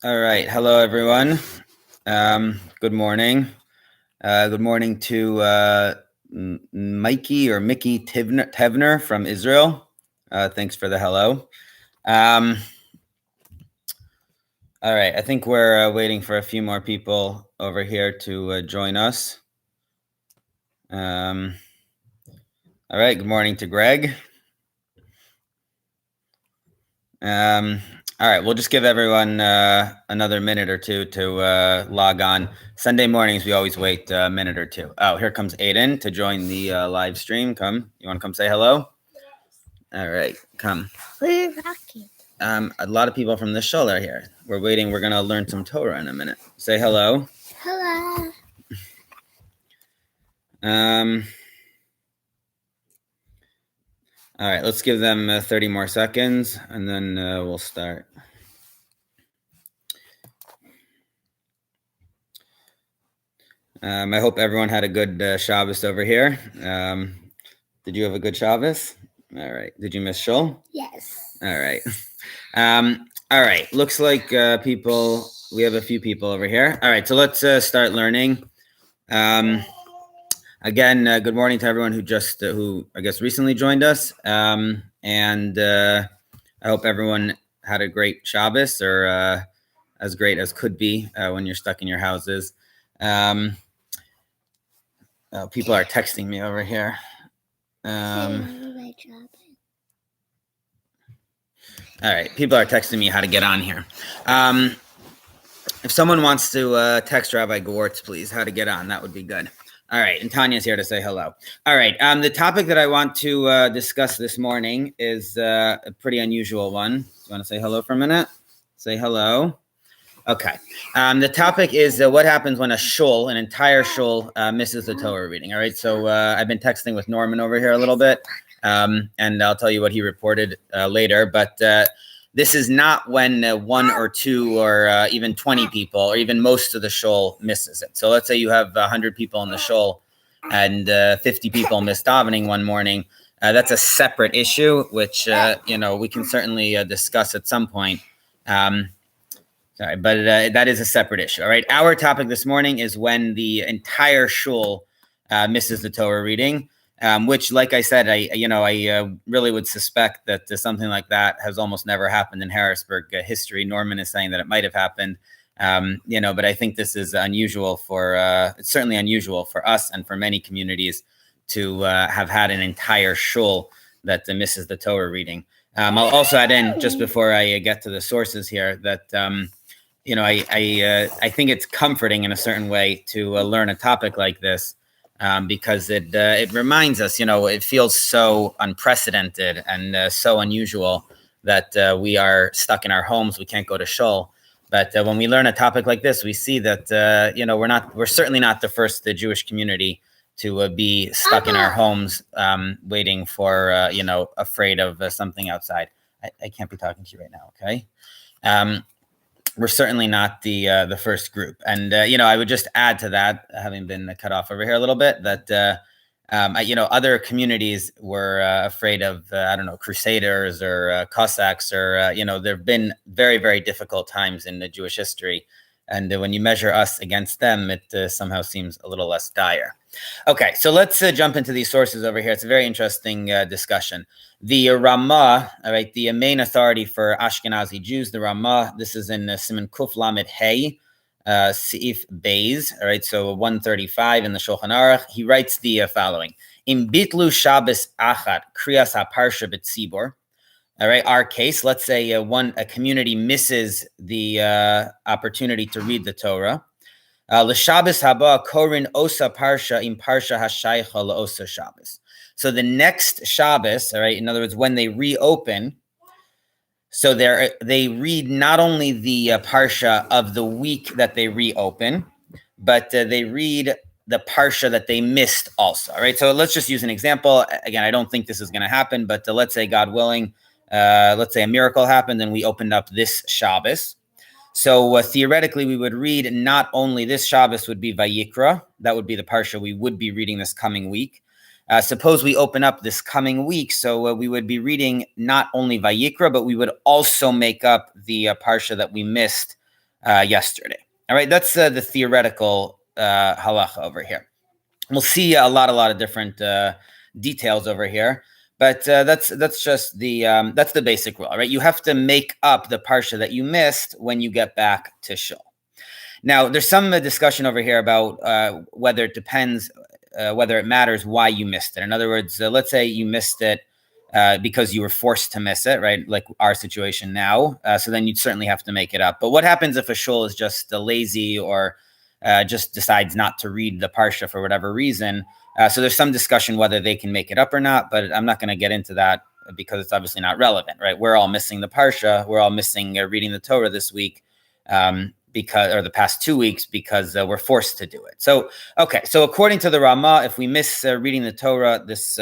All right. Hello, everyone. Good morning. Good morning to Mikey or Mickey Tevner from Israel. Thanks for the hello. All right. I think we're waiting for a few more people over here to join us. All right. Good morning to Greg. All right, we'll just give everyone another minute or two to log on. Sunday mornings, we always wait a minute or two. Oh, here comes Aiden to join the live stream. Come. You want to come say hello? All right, come. We're rocking. A lot of people from the shul are here. We're waiting. We're going to learn some Torah in a minute. Say hello. Hello. All right, let's give them 30 more seconds, and then we'll start. I hope everyone had a good Shabbos over here. Did you have a good Shabbos? All right. Did you miss shul? Yes. All right. All right. Looks like we have a few people over here. All right. So let's start learning. Again, good morning to everyone who I guess recently joined us. And I hope everyone had a great Shabbos, or as great as could be when you're stuck in your houses. People are texting me over here. All right, people are texting me how to get on here. If someone wants to text Rabbi Gewurtz, please, how to get on, that would be good. All right, and Tanya's here to say hello. All right, the topic that I want to discuss this morning is a pretty unusual one. You want to say hello for a minute? Say hello. Okay. The topic is what happens when an entire shul, misses the Torah reading. All right. So I've been texting with Norman over here a little bit, and I'll tell you what he reported later. But this is not when one or two or even 20 people or even most of the shul misses it. So let's say you have 100 people in the shul and 50 people miss davening one morning. That's a separate issue, which we can certainly discuss at some point. Sorry, but that is a separate issue. All right. Our topic this morning is when the entire shul misses the Torah reading, which, like I said, I really would suspect that something like that has almost never happened in Harrisburg history. Norman is saying that it might have happened, but I think this is unusual it's certainly unusual for us and for many communities to have had an entire shul that misses the Torah reading. I'll also add in, just before I get to the sources here, that I think it's comforting in a certain way to learn a topic like this, because it reminds us, it feels so unprecedented and so unusual that we are stuck in our homes. We can't go to shul. But when we learn a topic like this, we see that we're certainly not the first Jewish community to be stuck in our homes, waiting for afraid of something outside. I can't be talking to you right now, okay? We're certainly not the first group. And, I would just add to that, having been cut off over here a little bit, that, other communities were afraid of, Crusaders or Cossacks, or, there have been very, very difficult times in the Jewish history. And when you measure us against them, it somehow seems a little less dire. Okay, so let's jump into these sources over here. It's a very interesting discussion. The Ramah, all right, the main authority for Ashkenazi Jews, the Ramah, this is in Siman Kuf Lamed Hey, Seif Beis, all right, so 135 in the Shulchan Aruch. He writes the following: Im bitlu Shabbos achat kriyas haparsha b'tzibor. All right, our case, let's say a community misses the opportunity to read the Torah. L'Shabbos haba korin osa parsha im parsha hashaycha la'osa Shabbos. So the next Shabbos, all right, in other words, when they reopen, so they read not only the parsha of the week that they reopen, but they read the parsha that they missed also. All right, so let's just use an example. Again, I don't think this is going to happen, but let's say, God willing, let's say a miracle happened and we opened up this Shabbos. So theoretically, we would read not only this Shabbos would be Vayikra, that would be the parsha we would be reading this coming week. Suppose we open up this coming week, so we would be reading not only Vayikra, but we would also make up the parsha that we missed yesterday. All right, that's the theoretical halacha over here. We'll see a lot of different details over here, but that's just the basic rule. Right, you have to make up the parsha that you missed when you get back to shul. Now, there's some discussion over here about whether it depends, whether it matters why you missed it. In other words, let's say you missed it because you were forced to miss it, right? Like our situation now. So then you'd certainly have to make it up. But what happens if a shul is just lazy or just decides not to read the parsha for whatever reason? So there's some discussion whether they can make it up or not, but I'm not going to get into that because it's obviously not relevant, right? We're all missing the parsha. We're all missing reading the Torah this week. Because, or the past 2 weeks, because we're forced to do it. So, okay. So according to the Ramah, if we miss reading the Torah this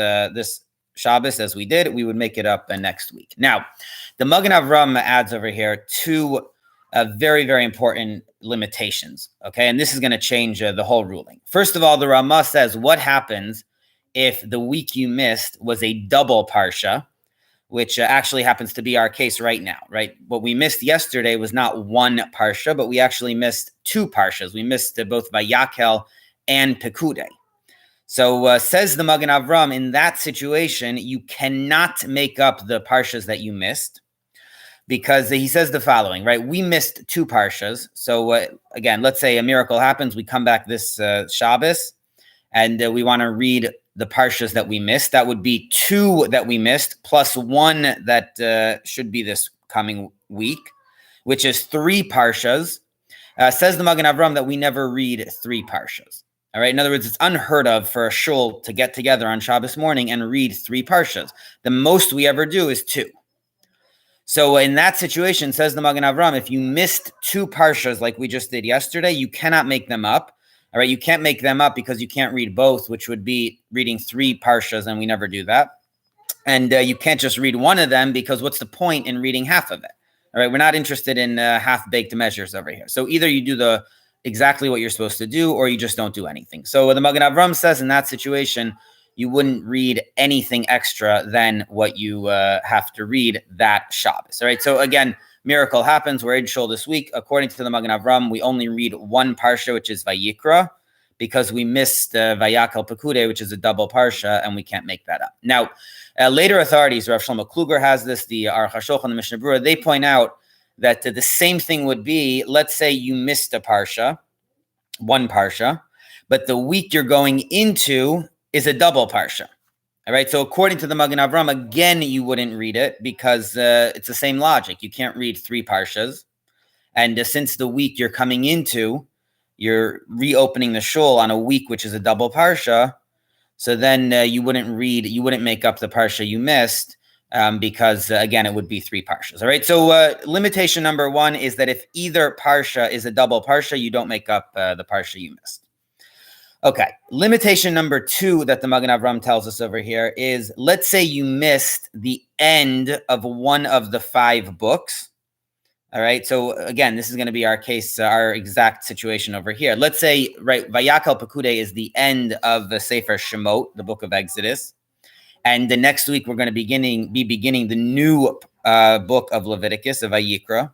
Shabbos as we did, we would make it up next week. Now, the Magen Avraham adds over here two very, very important limitations. Okay. And this is going to change the whole ruling. First of all, the Ramah says, what happens if the week you missed was a double parsha, which actually happens to be our case right now, right? What we missed yesterday was not one parsha, but we actually missed two parshas. We missed both Vayakel and Pekudei. So says the Magen Avraham, in that situation, you cannot make up the parshas that you missed, because he says the following, right? We missed two parshas. So again, let's say a miracle happens. We come back this Shabbos, and we want to read the parshas that we missed. That would be two that we missed, plus one that should be this coming week, which is three parshas. Says the Magen Avraham that we never read three parshas. All right. In other words, it's unheard of for a shul to get together on Shabbos morning and read three parshas. The most we ever do is two. So in that situation, says the Magen Avraham, if you missed two parshas like we just did yesterday, you cannot make them up. All right, you can't make them up because you can't read both, which would be reading three parshas, and we never do that. And you can't just read one of them, because what's the point in reading half of it? All right, we're not interested in half-baked measures over here. So either you do exactly what you're supposed to do, or you just don't do anything. So the Magen Avraham says in that situation, you wouldn't read anything extra than what you have to read that Shabbos. All right, so again, miracle happens. We're in shul this week. According to the Magen Avraham, we only read one parsha, which is Vayikra, because we missed Vayakel Pekudei, which is a double parsha, and we can't make that up. Now, later authorities, Rav Shlomo Kluger has this, the Aruch HaShulchan, the Mishnah Berurah, they point out that the same thing would be, let's say you missed a parsha, one parsha, but the week you're going into is a double parsha. All right, so according to the Magen Avraham, again, you wouldn't read it because it's the same logic. You can't read three parshas. And since the week you're coming into, you're reopening the shul on a week which is a double parsha, so then you wouldn't make up the parsha you missed because, again, it would be three parshas. All right, so limitation number one is that if either parsha is a double parsha, you don't make up the parsha you missed. Okay, limitation number two that the Magen Avraham tells us over here is, let's say you missed the end of one of the 5 books. All right, so again, this is going to be our case, our exact situation over here. Let's say, right, Vayakel Pekudei is the end of the Sefer Shemot, the book of Exodus. And the next week, we're going to be beginning the new book of Leviticus, of Vayikra.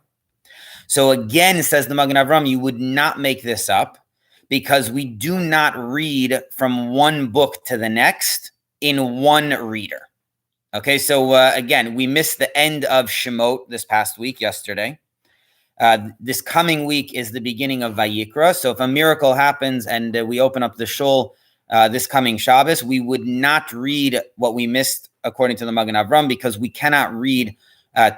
So again, says the Magen Avraham, you would not make this up, because we do not read from one book to the next in one reader. Okay, so again, we missed the end of Shemot this past week, yesterday. This coming week is the beginning of Vayikra. So if a miracle happens and we open up the shul this coming Shabbos, we would not read what we missed according to the Magen Avraham, because we cannot read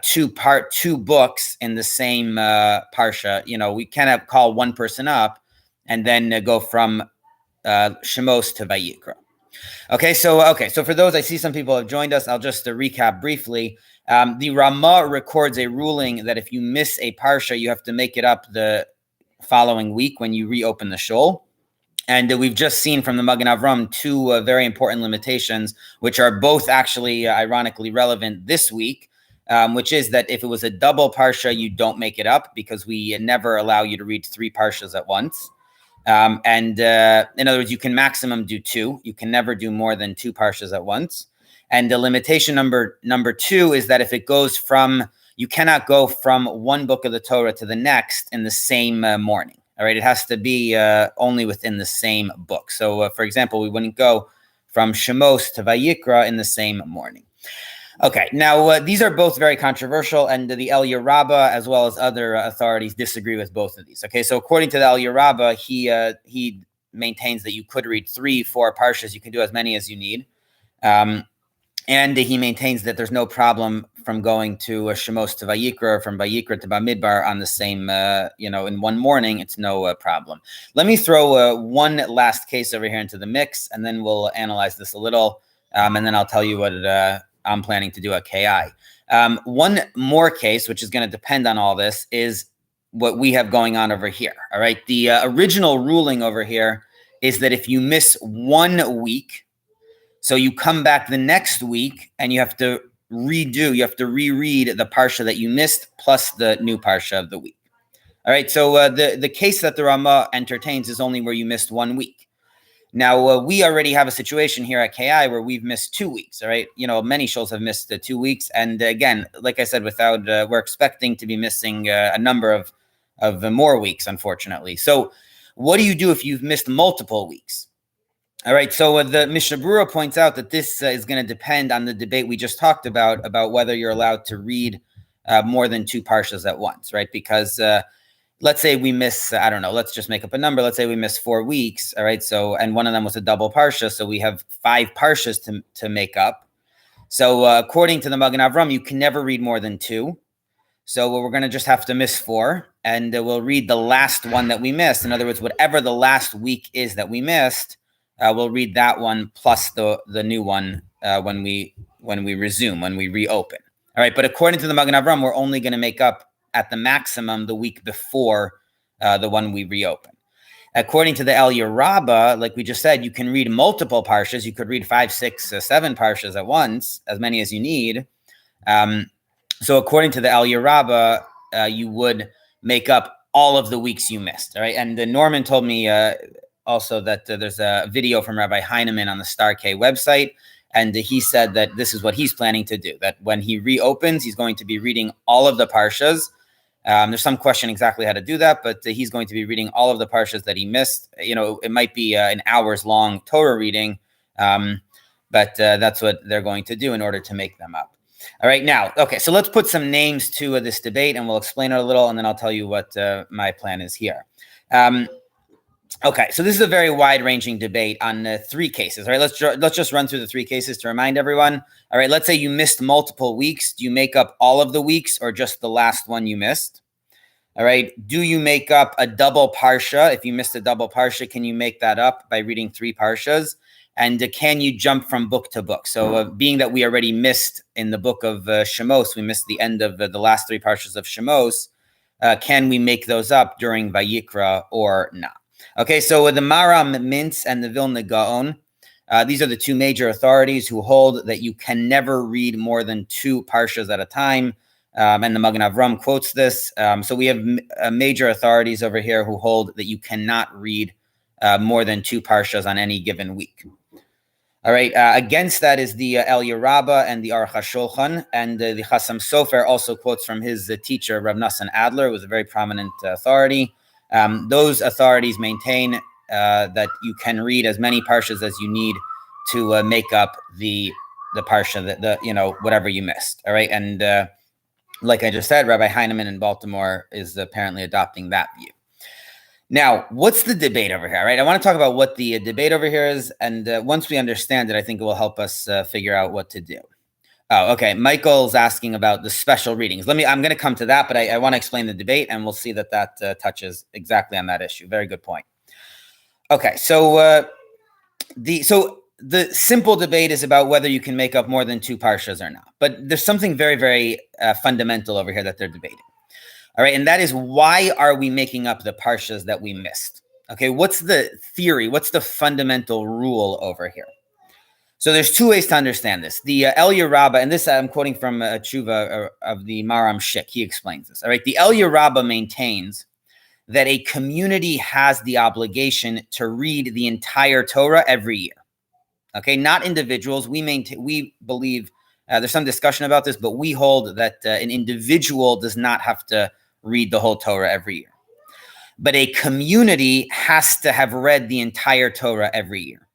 two books in the same parsha. You know, we cannot call one person up and then go from Shemos to Vayikra. Okay, so for those, I see some people have joined us. I'll just recap briefly. The Ramah records a ruling that if you miss a parsha, you have to make it up the following week when you reopen the shul. And we've just seen from the Magen Avraham two very important limitations, which are both actually ironically relevant this week, which is that if it was a double parsha, you don't make it up, because we never allow you to read 3 parshas at once. In other words, you can maximum do 2. You can never do more than 2 parshas at once. And the limitation number 2 is that if it goes from, you cannot go from one book of the Torah to the next in the same morning. All right, it has to be only within the same book. So, for example, we wouldn't go from Shemos to Vayikra in the same morning. Okay, now these are both very controversial, and the El Yerabba, as well as other authorities, disagree with both of these. Okay, so according to the El Yerabba, he maintains that you could read 3-4 parshas. You can do as many as you need. And he maintains that there's no problem from going to Shemos to Vayikra, or from Vayikra to Bamidbar on the same, in one morning. It's no problem. Let me throw one last case over here into the mix, and then we'll analyze this a little, and then I'll tell you what I'm planning to do at KI. One more case, which is going to depend on all this, is what we have going on over here. All right. The original ruling over here is that if you miss 1 week, so you come back the next week and you have to reread the parsha that you missed plus the new parsha of the week. All right. So the case that the Rama entertains is only where you missed 1 week. Now, we already have a situation here at KI where we've missed 2 weeks. All right. Many shuls have missed 2 weeks. And again, like I said, we're expecting to be missing a number of more weeks, unfortunately. So what do you do if you've missed multiple weeks? All right, so the Mishnah Berurah points out that this is going to depend on the debate we just talked about whether you're allowed to read more than 2 parshas at once, right? Because let's say we miss, I don't know, let's just make up a number. Let's say we miss 4 weeks, all right? So, and one of them was a double parsha, so we have 5 parshas to make up. So according to the Magen Avram, you can never read more than 2. So we're going to just have to miss 4, and we'll read the last one that we missed. In other words, whatever the last week is that we missed, we'll read that one plus the new one when we resume, when we reopen. All right, but according to the Magen Avram, we're only going to make up at the maximum the week before the one we reopen. According to the El Yerabba, like we just said, you can read multiple parshas. You could read 5, 6, 7 parshas at once, as many as you need. So according to the El Yerabba, you would make up all of the weeks you missed. All right, and Norman told me also that there's a video from Rabbi Heineman on the Star K website, and he said that this is what he's planning to do, that when he reopens, he's going to be reading all of the parshas. There's some question exactly how to do that, but he's going to be reading all of the parshas that he missed. It might be an hours-long Torah reading, but that's what they're going to do in order to make them up. All right, now, okay, so let's put some names to this debate, and we'll explain it a little, and then I'll tell you what my plan is here. Okay, so this is a very wide-ranging debate on 3 cases. All right, let's just run through the 3 cases to remind everyone. All right, let's say you missed multiple weeks. Do you make up all of the weeks or just the last one you missed? All right, do you make up a double parsha? If you missed a double parsha, can you make that up by reading 3 parshas? And can you jump from book to book? So being that we already missed in the book of Shemos, we missed the end of the last 3 parshas of Shemos, can we make those up during Vayikra or not? Okay, so the Maram Mintz and the Vilna Gaon, these are the 2 major authorities who hold that you can never read more than 2 parshas at a time, and the Magen Avram quotes this. So we have major authorities over here who hold that you cannot read more than 2 parshas on any given week. All right, against that is the El Yerabba and the Aruch HaShulchan, and the Chassam Sofer also quotes from his teacher, Rav Nassan Adler, who was a very prominent authority. Those authorities maintain that you can read as many parshas as you need to make up the parsha, whatever you missed. All right, and like I just said, Rabbi Heineman in Baltimore is apparently adopting that view. Now, what's the debate over here? All right, I want to talk about what the debate over here is, and once we understand it, I think it will help us figure out what to do. Oh, okay. Michael's asking about the special readings. I'm going to come to that, but I want to explain the debate, and we'll see that touches exactly on that issue. Very good point. Okay, so the simple debate is about whether you can make up more than 2 parshas or not. But there's something very, very fundamental over here that they're debating. All right, and that is, why are we making up the parshas that we missed? Okay, what's the theory? What's the fundamental rule over here? So there's 2 ways to understand this. The El Yerabba, and this I'm quoting from a tshuva of the Maram Shik. He explains this. All right, the El Yerabba maintains that a community has the obligation to read the entire Torah every year. Okay, not individuals. We believe There's some discussion about this, but we hold that an individual does not have to read the whole Torah every year. But a community has to have read the entire Torah every year.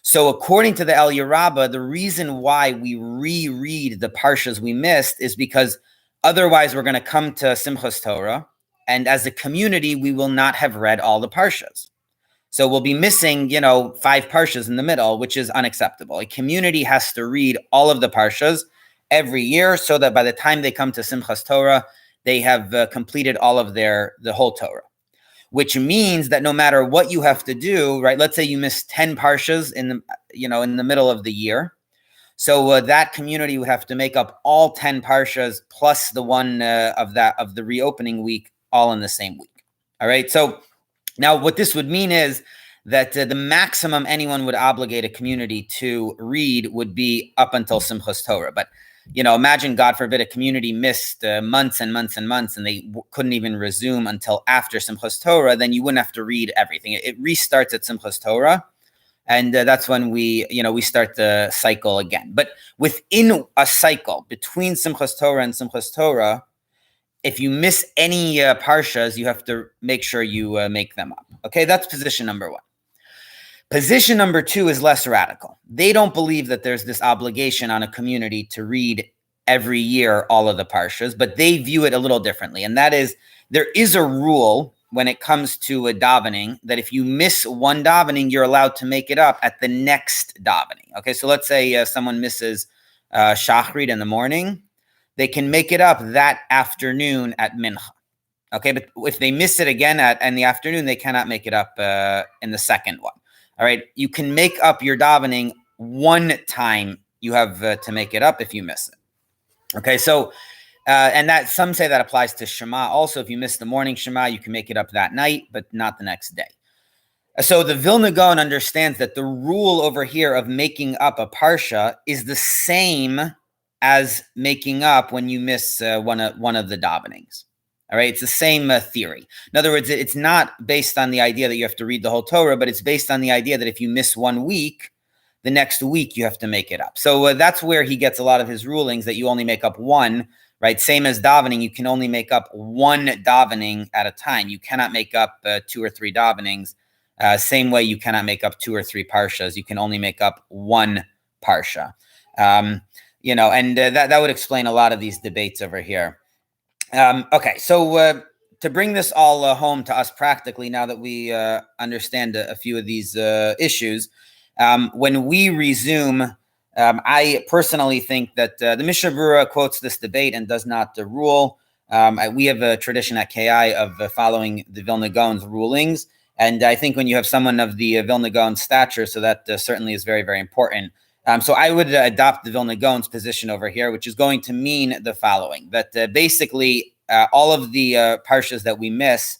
So according to the El Yerabba, the reason why we reread the parshas we missed is because otherwise we're going to come to Simchas Torah, and as a community, we will not have read all the parshas. So we'll be missing, 5 parshas in the middle, which is unacceptable. A community has to read all of the parshas every year so that by the time they come to Simchas Torah, they have completed all of the whole Torah, which means that no matter what you have to do, right? Let's say you miss 10 parshas in the middle of the year. So that community would have to make up all 10 parshas plus the one of the reopening week, all in the same week. All right. So now what this would mean is that the maximum anyone would obligate a community to read would be up until Simchas Torah. But imagine, God forbid, a community missed months and months and months, and they couldn't even resume until after Simchas Torah. Then you wouldn't have to read everything. It restarts at Simchas Torah, and that's when we start the cycle again. But within a cycle between Simchas Torah and Simchas Torah, if you miss any parshas, you have to make sure you make them up. Okay, that's position number 1. Position number 2 is less radical. They don't believe that there's this obligation on a community to read every year all of the parshas, but they view it a little differently. And that is, there is a rule when it comes to a davening that if you miss one davening, you're allowed to make it up at the next davening. Okay, so let's say someone misses Shachrit in the morning. They can make it up that afternoon at Mincha. Okay, but if they miss it again in the afternoon, they cannot make it up in the second one. All right, you can make up your davening one time. You have to make it up if you miss it. Okay, so and that some say that applies to Shema. Also, if you miss the morning Shema, you can make it up that night, but not the next day. So the Vilna Gaon understands that the rule over here of making up a parsha is the same as making up when you miss one of the davenings. All right, it's the same theory. In other words, it's not based on the idea that you have to read the whole Torah, but it's based on the idea that if you miss 1 week, the next week you have to make it up. So that's where he gets a lot of his rulings, that you only make up one, right? Same as davening, you can only make up one davening at a time. You cannot make up 2 or 3 davenings. Same way you cannot make up 2 or 3 parshas. You can only make up one parsha. And that would explain a lot of these debates over here. Okay, so to bring this all home to us practically, now that we understand a few of these issues, when we resume, I personally think that the Mishnah Berurah quotes this debate and does not rule. We have a tradition at KI of following the Vilna Gaon's rulings, and I think when you have someone of the Vilna Gaon stature, so that certainly is very, very important. So I would adopt the Vilna Gaon's position over here, which is going to mean the following, that basically all of the parshas that we miss,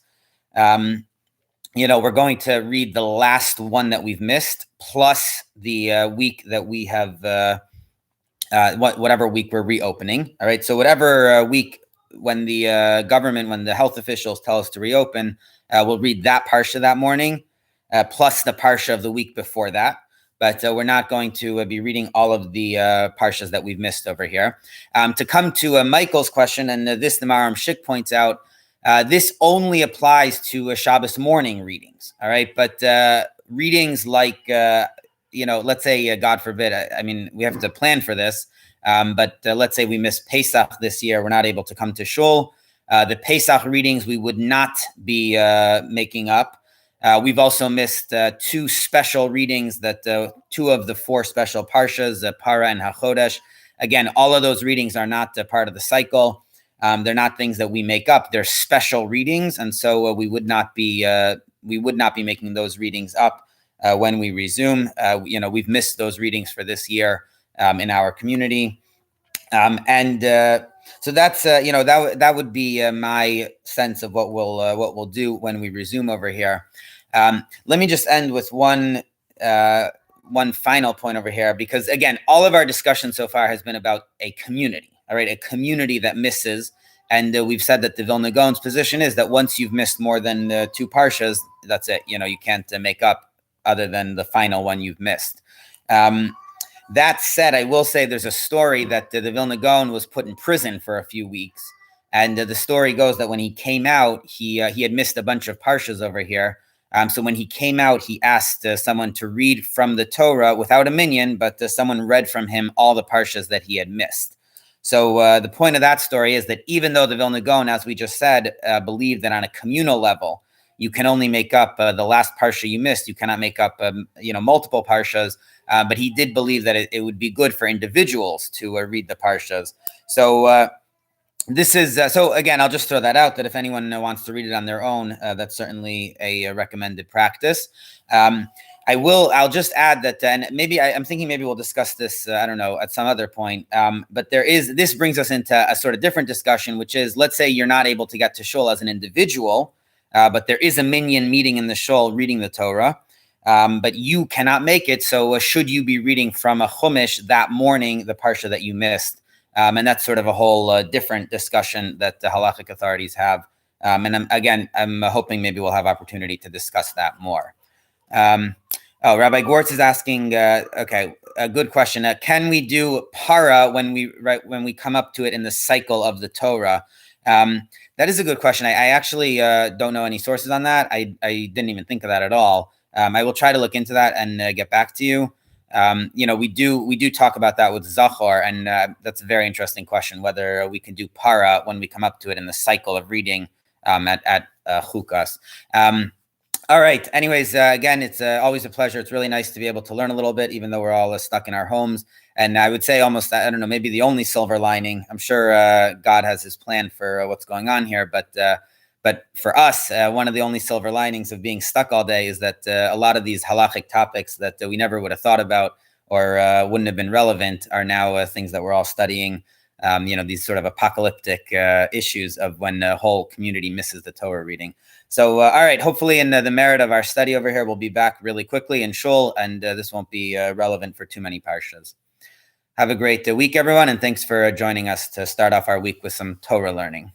we're going to read the last one that we've missed, plus the week that we have, whatever week we're reopening. All right, so whatever week when the government, when the health officials tell us to reopen, we'll read that parsha that morning, plus the parsha of the week before that. But we're not going to be reading all of the parshas that we've missed over here. To come to Michael's question, and this the Maharam Shik points out, this only applies to Shabbos morning readings, all right? But readings like, let's say, God forbid, I mean, we have to plan for this, but let's say we miss Pesach this year, we're not able to come to shul. The Pesach readings we would not be making up. We've also missed 2 special readings, that 2 of the 4 special parshas, Para and HaChodesh. Again, all of those readings are not part of the cycle. They're not things that we make up. They're special readings, and so we would not be making those readings up when we resume. We've missed those readings for this year in our community, so that's that would be my sense of what we'll do when we resume over here. Let me just end with one final point over here, because again, all of our discussion so far has been about a community. All right, a community that misses, and we've said that the Vilna Gaon's position is that once you've missed more than 2 parshas, that's it. You can't make up other than the final one you've missed. That said, I will say there's a story that the Vilna Gaon was put in prison for a few weeks, and the story goes that when he came out, he had missed a bunch of parshas over here. So when he came out, he asked someone to read from the Torah without a minyan, but someone read from him all the parshas that he had missed. So the point of that story is that even though the Vilna Gaon, as we just said, believed that on a communal level, you can only make up the last parsha you missed. You cannot make up, multiple parshas. But he did believe that it would be good for individuals to read the parshas. So this is so again, I'll just throw that out that if anyone wants to read it on their own, that's certainly a recommended practice. I'll just add that, and maybe I'm thinking maybe we'll discuss this, I don't know, at some other point. But this brings us into a sort of different discussion, which is, let's say you're not able to get to shul as an individual, but there is a minyan meeting in the shul reading the Torah. But you cannot make it. So should you be reading from a chumash that morning, the parsha that you missed? And that's sort of a whole different discussion that the halachic authorities have. And I'm hoping maybe we'll have opportunity to discuss that more. Rabbi Gwartz is asking, okay, a good question. Can we do para when we come up to it in the cycle of the Torah? That is a good question. I actually don't know any sources on that. I didn't even think of that at all. I will try to look into that and get back to you. We do talk about that with Zachor, and that's a very interesting question, whether we can do para when we come up to it in the cycle of reading at Chukas. All right. Anyways, again, it's always a pleasure. It's really nice to be able to learn a little bit, even though we're all stuck in our homes. And I would say almost, I don't know, maybe the only silver lining. I'm sure God has his plan for what's going on here, but for us, one of the only silver linings of being stuck all day is that a lot of these halachic topics that we never would have thought about or wouldn't have been relevant are now things that we're all studying. These sort of apocalyptic issues of when the whole community misses the Torah reading. So, all right, hopefully in the merit of our study over here, we'll be back really quickly in shul, and this won't be relevant for too many parshas. Have a great week, everyone, and thanks for joining us to start off our week with some Torah learning.